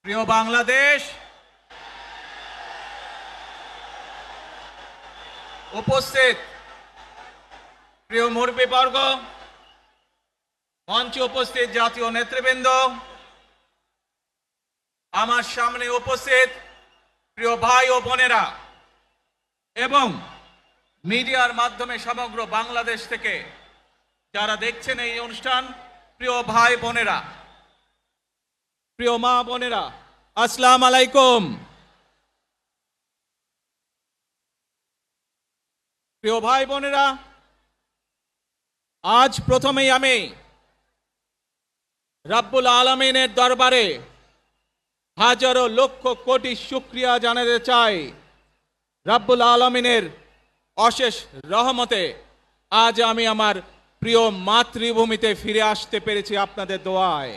প্রিয় বাংলাদেশ, উপস্থিত প্রিয় মুরব্বীবর্গ, মঞ্চে উপস্থিত জাতীয় নেতৃবৃন্দ, আমার সামনে উপস্থিত প্রিয় ভাই ও বোনেরা এবং মিডিয়ার মাধ্যমে সমগ্র বাংলাদেশ থেকে যারা দেখছেন এই অনুষ্ঠান, প্রিয় ভাই বোনেরা, প্রিয় মা বোনেরা, আসসালামু আলাইকুম। প্রিয় ভাই বোনেরা, আজ প্রথমেই আমি রব্বুল আলামিনের দরবারে হাজারো লক্ষ কোটি শুকরিয়া জানাতে চাই। রব্বুল আলামিনের অশেষ রহমতে আজ আমি আমার প্রিয় মাতৃভূমিতে ফিরে আসতে পেরেছি আপনাদের দোয়ায়।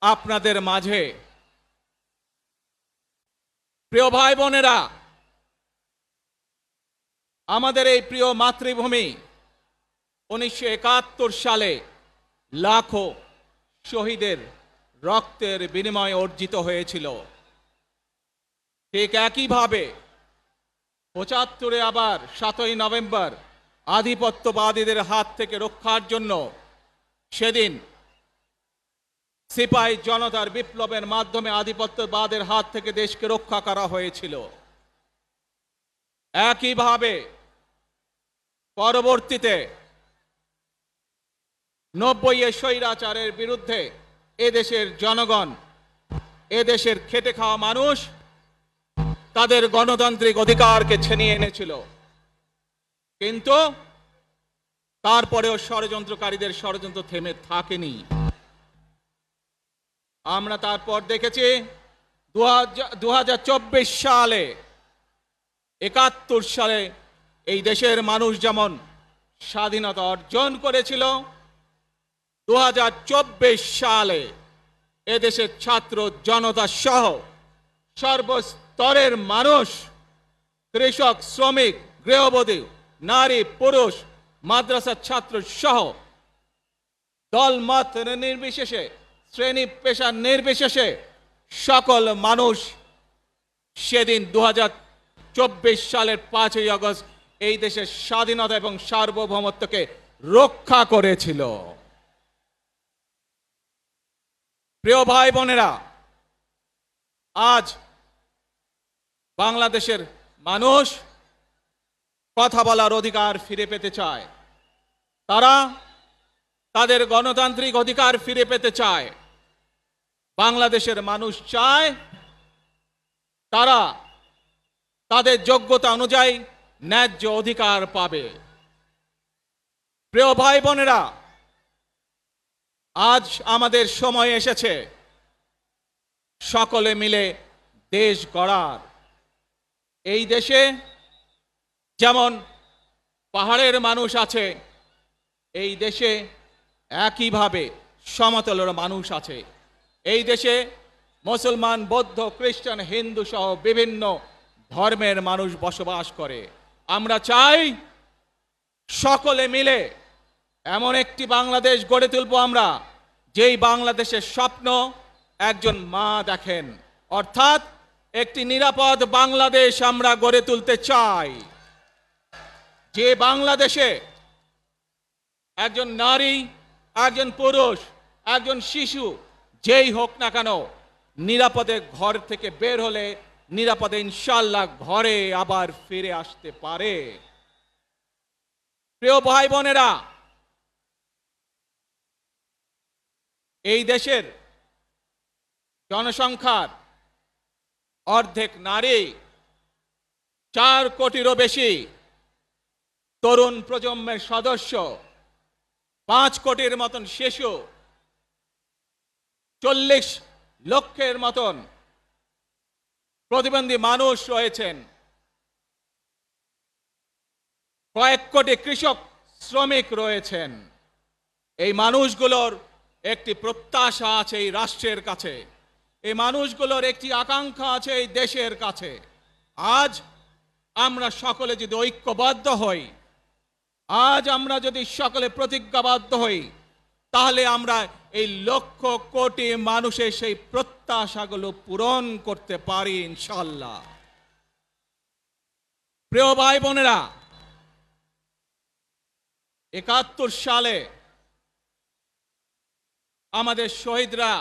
আপনাদের মাঝে প্রিয় ভাই বোনেরা, আমাদের এই প্রিয় মাতৃভূমি 1971 সালে লাখো শহীদের রক্তের বিনিময়ে অর্জিত হয়েছিল। ঠিক একইভাবে 75-এ আবার 7ই নভেম্বর আধিপত্যবাদীদের হাত থেকে রক্ষার জন্য সেদিন সিপাহী জনতার বিপ্লবের মাধ্যমে আধিপত্যবাদের হাত থেকে দেশকে রক্ষা করা হয়েছিল। একইভাবে পরবর্তীতে 90-এ স্বৈরাচারের বিরুদ্ধে এদেশের জনগণ, এদেশের খেটে খাওয়া মানুষ তাদের গণতান্ত্রিক অধিকারকে ছিনিয়ে এনেছিল। কিন্তু তারপরেও ষড়যন্ত্রকারীদের ষড়যন্ত্র থেমে থাকেনি। আমরা তারপর দেখেছি 2024 সালে, 71 সালে এই দেশের মানুষ যেমন স্বাধীনতা অর্জন করেছিল, 2024 সালে এদেশের ছাত্র জনতা সহ সর্বস্তরের মানুষ, কৃষক, শ্রমিক, গৃহবধূ, নারী, পুরুষ, মাদ্রাসার ছাত্র সহ দলমত নির্বিশেষে, শ্রেণী পেশা নির্বিশেষে সকল মানুষ সেদিন 2024 সালের 5ই আগস্ট এই দেশের স্বাধীনতা এবং সার্বভৌমত্বকে রক্ষা করেছিল। প্রিয় ভাই বোনেরা, আজ বাংলাদেশের মানুষ কথা বলার অধিকার ফিরে পেতে চায়। তারা তাদের গণতান্ত্রিক অধিকার ফিরে পেতে চায়। বাংলাদেশের মানুষ চায় তারা তাদের যোগ্যতা অনুযায়ী ন্যায্য অধিকার পাবে। প্রিয় ভাই বোনেরা, আজ আমাদের সময় এসেছে সকলে মিলে দেশ গড়ার। এই দেশে যেমন পাহাড়ের মানুষ আছে, এই দেশে একইভাবে সমতলের মানুষ আছে। এই দেশে মুসলমান, বৌদ্ধ, খ্রিস্টান, হিন্দু সহ বিভিন্ন ধর্মের মানুষ বসবাস করে। আমরা চাই সকলে মিলে এমন একটি বাংলাদেশ গড়ে তুলব আমরা, যেই বাংলাদেশের স্বপ্ন একজন মা দেখেন, অর্থাৎ একটি নিরাপদ বাংলাদেশ আমরা গড়ে তুলতে চাই। যে বাংলাদেশে একজন নারী, একজন পুরুষ, একজন শিশু যেই হোক না কেন নিরাপদে ঘর থেকে বের হলে নিরাপদে ইনশাআল্লাহ ঘরে আবার ফিরে আসতে পারে। প্রিয় ভাই বোনেরা, এই দেশের জনসংখ্যার অর্ধেক নারী, 4 কোটিরও বেশি তরুণ প্রজন্মের সদস্য, 5 কোটির মতন শিশু, 40 লক্ষের মতন প্রতিবন্ধী মানুষ রয়েছেন, কয়েক কোটি কৃষক, শ্রমিক রয়েছেন। এই মানুষগুলোর একটি প্রত্যাশা আছে এই রাষ্ট্রের কাছে, এই মানুষগুলোর একটি আকাঙ্ক্ষা আছে এই দেশের কাছে। আজ আমরা সকলে যদি ঐক্যবদ্ধ হই, আজ আমরা যদি সকলে প্রতিজ্ঞাবদ্ধ হই, তাহলে আমরা এই লক্ষ কোটি মানুষের সেই প্রত্যাশাগুলো পূরণ করতে পারি ইনশাআল্লাহ। প্রিয় ভাই বোনেরা, ৭১ সালে আমাদের শহীদরা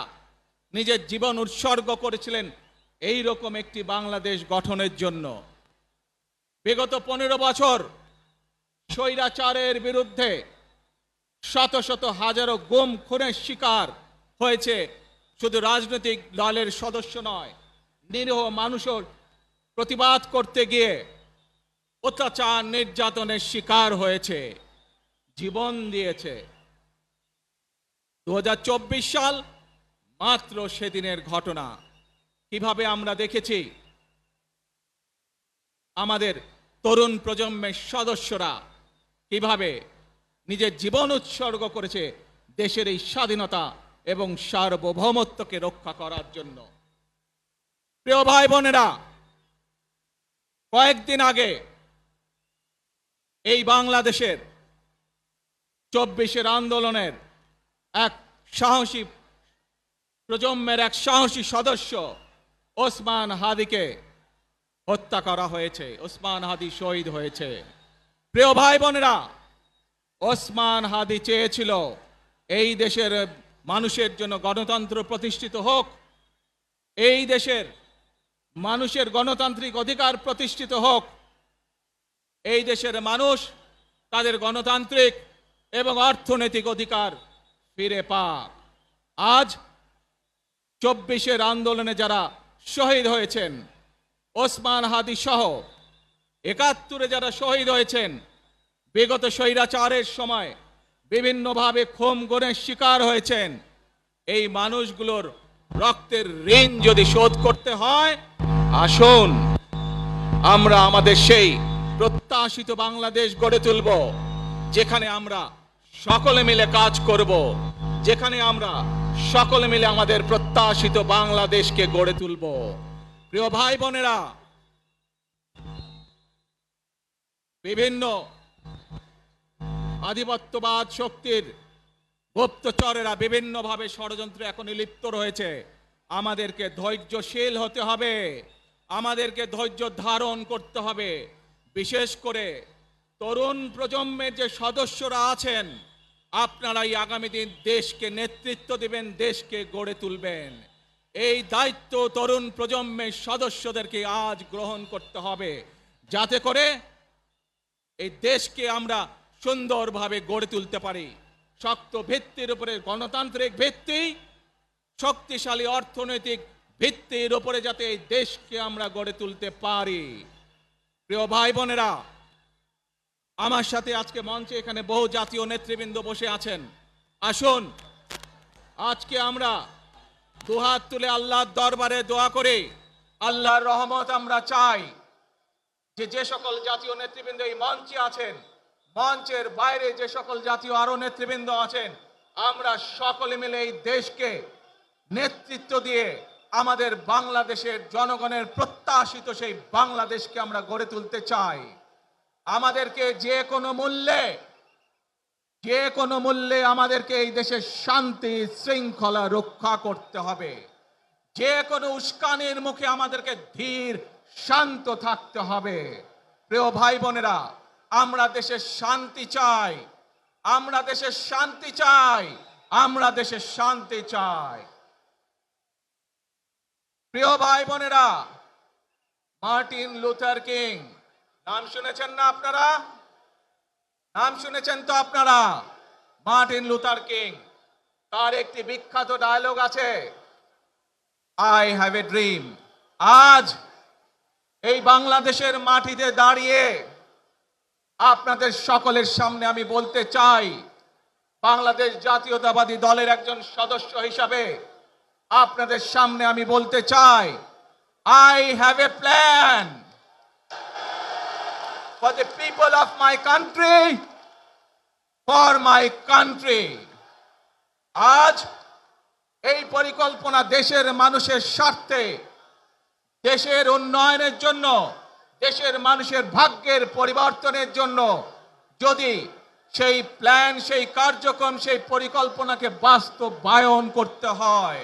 নিজের জীবন উৎসর্গ করেছিলেন এই রকম একটি বাংলাদেশ গঠনের জন্য। বিগত 15 বছর স্বৈরাচারের বিরুদ্ধে শত শত হাজারো গুম খুনের শিকার হয়েছে শুধু রাজনৈতিক দলের সদস্য নয়, নিরীহ মানুষও প্রতিবাদ করতে গিয়ে অত্যাচার নির্যাতনের শিকার হয়েছে, জীবন দিয়েছে। 2024 সাল মাত্র সেদিনের ঘটনা। কিভাবে আমরা দেখেছি আমাদের তরুণ প্রজন্মের সদস্যরা কিভাবে নিজের জীবন উৎসর্গ করেছে দেশের এই স্বাধীনতা এবং সার্বভৌমত্বকে রক্ষা করার জন্য। প্রিয় ভাই বোনেরা, কয়েকদিন আগে এই বাংলাদেশের 24-এর আন্দোলনের এক সাহসী প্রজন্মের এক সাহসী সদস্য ওসমান হাদিকে হত্যা করা হয়েছে। ওসমান হাদি শহীদ হয়েছে। প্রিয় ভাই বোনেরা, ওসমান হাদি চেয়েছিল এই দেশের মানুষের জন্য গণতন্ত্র প্রতিষ্ঠিত হোক, এই দেশের মানুষের গণতান্ত্রিক অধিকার প্রতিষ্ঠিত হোক, এই দেশের মানুষ তাদের গণতান্ত্রিক এবং অর্থনৈতিক অধিকার ফিরে পাক। আজ 24-এর আন্দোলনে যারা শহীদ হয়েছেন, ওসমান হাদি সহ ৭১-এ যারা শহীদ হয়েছেন, বিগত স্বৈরাচারের সময় বিভিন্নভাবে খুন গুমের শিকার হয়েছেন, এই মানুষগুলোর রক্তের ঋণ যদি শোধ করতে হয়, আসুন আমরা আমাদের সেই প্রত্যাশিত বাংলাদেশ গড়ে তুলব, যেখানে আমরা সকলে মিলে কাজ করব, যেখানে আমরা সকলে মিলে আমাদের প্রত্যাশিত বাংলাদেশকে গড়ে তুলব। প্রিয় ভাই বোনেরা, বিভিন্ন আধিপত্যবাদ শক্তির গুপ্তচরেরা বিভিন্নভাবে ষড়যন্ত্রে এখন লিপ্ত রয়েছে। আমাদেরকে ধৈর্যশীল হতে হবে, আমাদেরকে ধৈর্য ধারণ করতে হবে। বিশেষ করে তরুণ প্রজন্মের যে সদস্যরা আছেন, আপনারাই আগামী দিন দেশকে নেতৃত্ব দেবেন, দেশকে গড়ে তুলবেন। এই দায়িত্ব তরুণ প্রজন্মের সদস্যদেরকে আজ গ্রহণ করতে হবে, যাতে করে এই দেশকে আমরা সুন্দরভাবে গড়ে তুলতে পারি। শক্ত ভিত্তির উপরে গণতান্ত্রিক ভিত্তি, শক্তিশালী অর্থনৈতিক ভিত্তির উপরে যাতে এই দেশকে আমরা গড়ে তুলতে পারি। প্রিয় ভাই বোনেরা, আমার সাথে আজকে মঞ্চে এখানে বহু জাতীয় নেতৃবৃন্দ বসে আছেন। আসুন আজকে আমরা দুহাত তুলে আল্লাহর দরবারে দোয়া করি, আল্লাহর রহমত আমরা চাই। যে সকল জাতীয় নেতৃবৃন্দ এই মঞ্চে আছেন, মঞ্চের বাইরে যে সকল জাতীয় আরো নেতৃবৃন্দ আছেন, আমরা সকলে মিলে এই দেশকে নেতৃত্ব দিয়ে আমাদের বাংলাদেশের জনগণের প্রত্যাশিত সেই বাংলাদেশকে আমরা গড়ে তুলতে চাই। আমাদেরকে যে কোনো মূল্যে আমাদেরকে এই দেশের শান্তি শৃঙ্খলা রক্ষা করতে হবে। যে কোনো উস্কানির মুখে আমাদেরকে ধীর শান্ত থাকতে হবে। প্রিয় ভাই বোনেরা, আমরা দেশের শান্তি চাই, আমরা দেশের শান্তি চাই, আমরা দেশের শান্তি চাই। প্রিয় ভাই বোনেরা, মার্টিন লুথার কিং নাম শুনেছেন না আপনারা? নাম শুনেছেন তো আপনারা? মার্টিন লুথার কিং, তার একটি বিখ্যাত ডায়লগ আছে, আই হ্যাভ এ ড্রিম। আজ এই বাংলাদেশের মাটিতে দাঁড়িয়ে আপনাদের সকলের সামনে আমি বলতে চাই, বাংলাদেশ জাতীয়তাবাদী দলের একজন সদস্য হিসাবে আপনাদের সামনে আমি বলতে চাই, I have a plan for the people of my country, for my country. আজ এই পরিকল্পনা দেশের মানুষের স্বার্থে, দেশের উন্নয়নের জন্য, দেশের মানুষের ভাগ্যের পরিবর্তনের জন্য যদি সেই প্ল্যান, সেই কার্যক্রম, সেই পরিকল্পনাকে বাস্তবায়ন করতে হয়।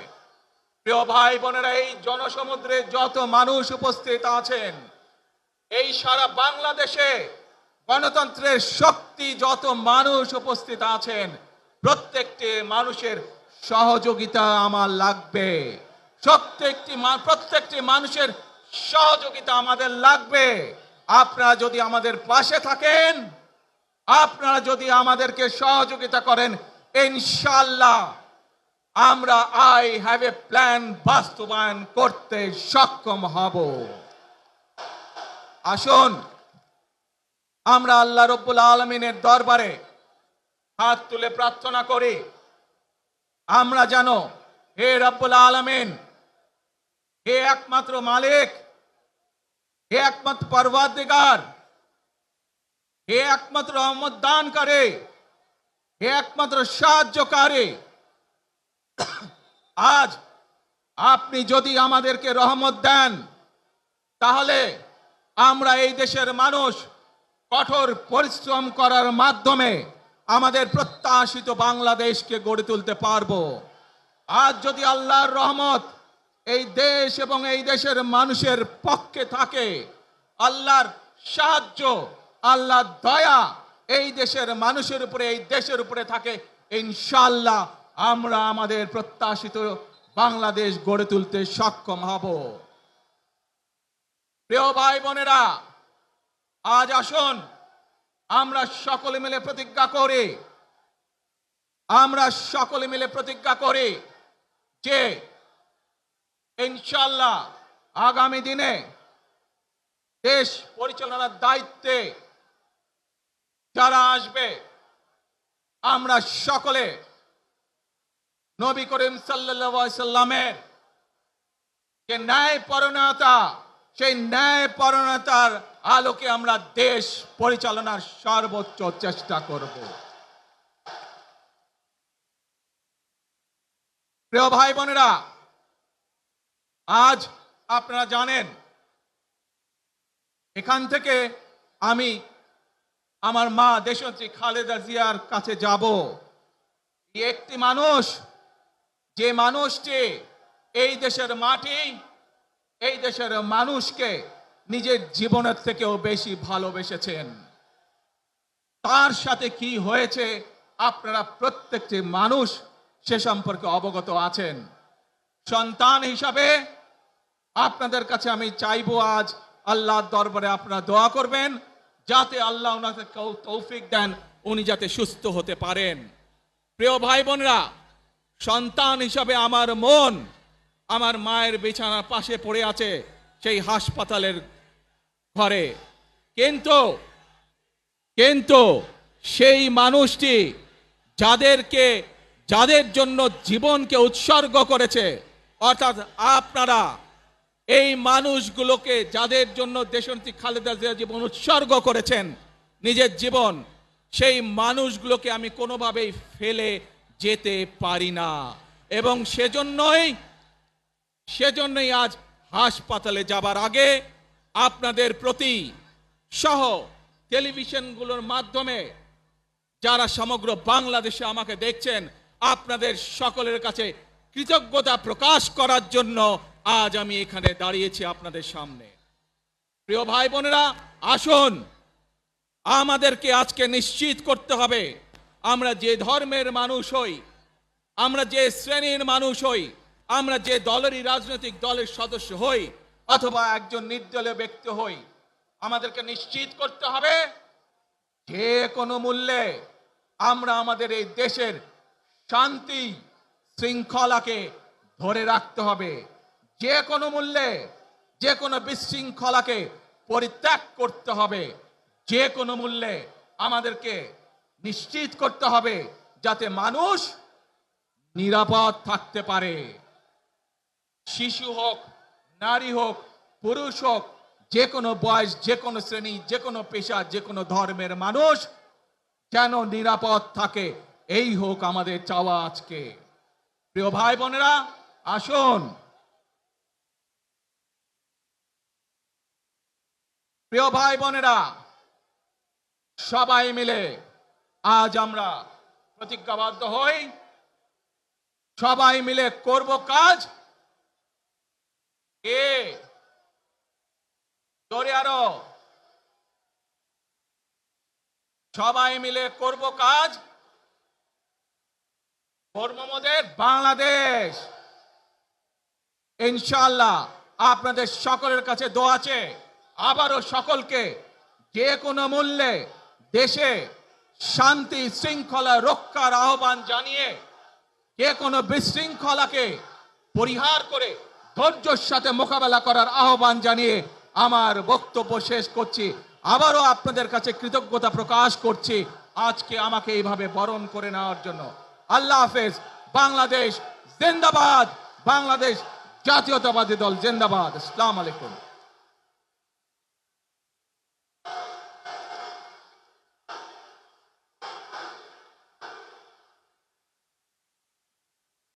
প্রিয় ভাই বোনেরা, এই জনসমুদ্রে যত মানুষ উপস্থিত আছেন, এই সারা বাংলাদেশে গণতন্ত্রের শক্তি যত মানুষ উপস্থিত আছেন, প্রত্যেকটি মানুষের সহযোগিতা আমার লাগবে। প্রত্যেকটি মানুষের সহযোগিতা আমাদের লাগবে। আপনারা যদি আমাদের পাশে থাকেন, আপনারা যদি আমাদেরকে সহযোগিতা করেন, ইনশাআল্লাহ আমরা আই হ্যাভ এ প্ল্যান বাস্তবায়ন করতে সক্ষম হব। আসুন আমরা আল্লাহ রব্বুল আলামিনের দরবারে হাত তুলে প্রার্থনা করি, আমরা যেন, হে রব্বুল আলামিন, হে একমাত্র মালিক, হে একমাত্র পরওয়ারদিগার, হে একমাত্র রহমত দানকারী, হে একমাত্র সাহায্যকারী, আজ আপনি যদি আমাদেরকে রহমত দেন, তাহলে আমরা এই দেশের মানুষ কঠোর পরিশ্রম করার মাধ্যমে আমাদের প্রত্যাশিত বাংলাদেশকে গড়ে তুলতে পারবো। আজ যদি আল্লাহর রহমত এই দেশ এবং এই দেশের মানুষের পক্ষে থাকে, আল্লাহর সাহায্য, আল্লাহর দয়া এই দেশের মানুষের উপরে, এই দেশের উপরে থাকে, ইনশাআল্লাহ আমরা আমাদের প্রত্যাশিত বাংলাদেশ গড়ে তুলতে সক্ষম হব। প্রিয় ভাই বোনেরা, আজ আসুন আমরা সকলে মিলে প্রতিজ্ঞা করি, আমরা সকলে মিলে প্রতিজ্ঞা করি যে ইনশাআল্লাহ আগামী দিনে দেশ পরিচালনার দায়িত্বে যারা আসবে, আমরা সকলে নবী করিম সাল্লাল্লাহু আলাইহি সাল্লামের যে ন্যায়পরায়ণতা, সেই ন্যায়পরায়ণতার আলোকে আমরা দেশ পরিচালনার সর্বোচ্চ চেষ্টা করব। প্রিয় ভাই বোনেরা, আজ আপনারা জানেন, এখান থেকে আমি আমার মা দেশনেত্রী খালেদা জিয়ার কাছে যাব। একটি মানুষ, যে মানুষটি এই দেশের মাটি, এই দেশের মানুষকে নিজের জীবনের থেকেও বেশি ভালোবেসেছেন, তার সাথে কি হয়েছে আপনারা প্রত্যেকটি মানুষ সে সম্পর্কে অবগত আছেন। সন্তান হিসাবে আপনাদের কাছে আমি চাইবো, আজ আল্লাহর দরবারে আপনারা দোয়া করবেন যাতে আল্লাহ ওনাকে তৌফিক দেন, উনি যাতে সুস্থ হতে পারেন। প্রিয় ভাই বোনেরা, সন্তান হিসাবে আমার মন আমার মায়ের বিছানার পাশে পড়ে আছে সেই হাসপাতালের ঘরে, কিন্তু সেই মানুষটি যাদের জন্য জীবনকে উৎসর্গ করেছে, অর্থাৎ আপনারা এই মানুষগুলোকে, যাদের জন্য দেশনেত্রী খালেদা জিয়া জীবন উৎসর্গ করেছেন, নিজের জীবন, সেই মানুষগুলোকে আমি কোনোভাবেই ফেলে যেতে পারি না। এবং সেজন্যই আজ হাসপাতালে যাবার আগে আপনাদের প্রতি সহ টেলিভিশনগুলোর মাধ্যমে যারা সমগ্র বাংলাদেশে আমাকে দেখছেন, আপনাদের সকলের কাছে কৃতজ্ঞতা প্রকাশ করার জন্য আজ আমি এখানে দাঁড়িয়েছি আপনাদের সামনে। প্রিয় ভাই বোনেরা, আসুন আমাদেরকে আজকে নিশ্চিত করতে হবে, আমরা যে ধর্মের মানুষ হই, আমরা যে শ্রেণীর মানুষ হই, আমরা যে দলেরই রাজনৈতিক দলের সদস্য হই অথবা একজন নির্দলীয় ব্যক্তি হই, আমাদেরকে নিশ্চিত করতে হবে যে কোনো মূল্যে আমরা আমাদের এই দেশের শান্তি শৃঙ্খলাকে ধরে রাখতে হবে। যে কোনো মূল্যে যে কোনো বিশৃঙ্খলাকে পরিত্যাগ করতে হবে। যে কোনো মূল্যে আমাদেরকে নিশ্চিত করতে হবে যাতে মানুষ নিরাপদ থাকতে পারে। শিশু হোক, নারী হোক, পুরুষ হোক, যে কোনো বয়স, যে কোনো শ্রেণী, যে কোনো পেশা, যে কোনো ধর্মের মানুষ যেন নিরাপদ থাকে, এই হোক আমাদের চাওয়া আজকে। প্রিয় ভাই বোনেরা, আসুন প্রিয় ভাই বোনেরা, সবাই মিলে আজ আমরা প্রতিজ্ঞাবদ্ধ হই, সবাই মিলে করব কাজ। কে জোরে আরো, সবাই মিলে করব কাজ, কর্মমোদের বাংলাদেশ। ইনশাআল্লাহ আপনাদের সকলের কাছে দোয়া আছে, আবারও সকলকে যে কোনো মূল্যে দেশে শান্তি শৃঙ্খলা রক্ষার আহ্বান জানিয়ে যে কোনো বিশৃঙ্খলাকে পরিহার করে ধৈর্যের সাথে মোকাবেলা করার আহ্বান জানিয়ে আমার বক্তব্য শেষ করছি। আবারও আপনাদের কাছে কৃতজ্ঞতা প্রকাশ করছি আজকে আমাকে এইভাবে বরণ করে নেওয়ার জন্য। আল্লাহ হাফেজ। বাংলাদেশ জিন্দাবাদ, বাংলাদেশ জাতীয়তাবাদী দল জিন্দাবাদ। আসসালামু আলাইকুম।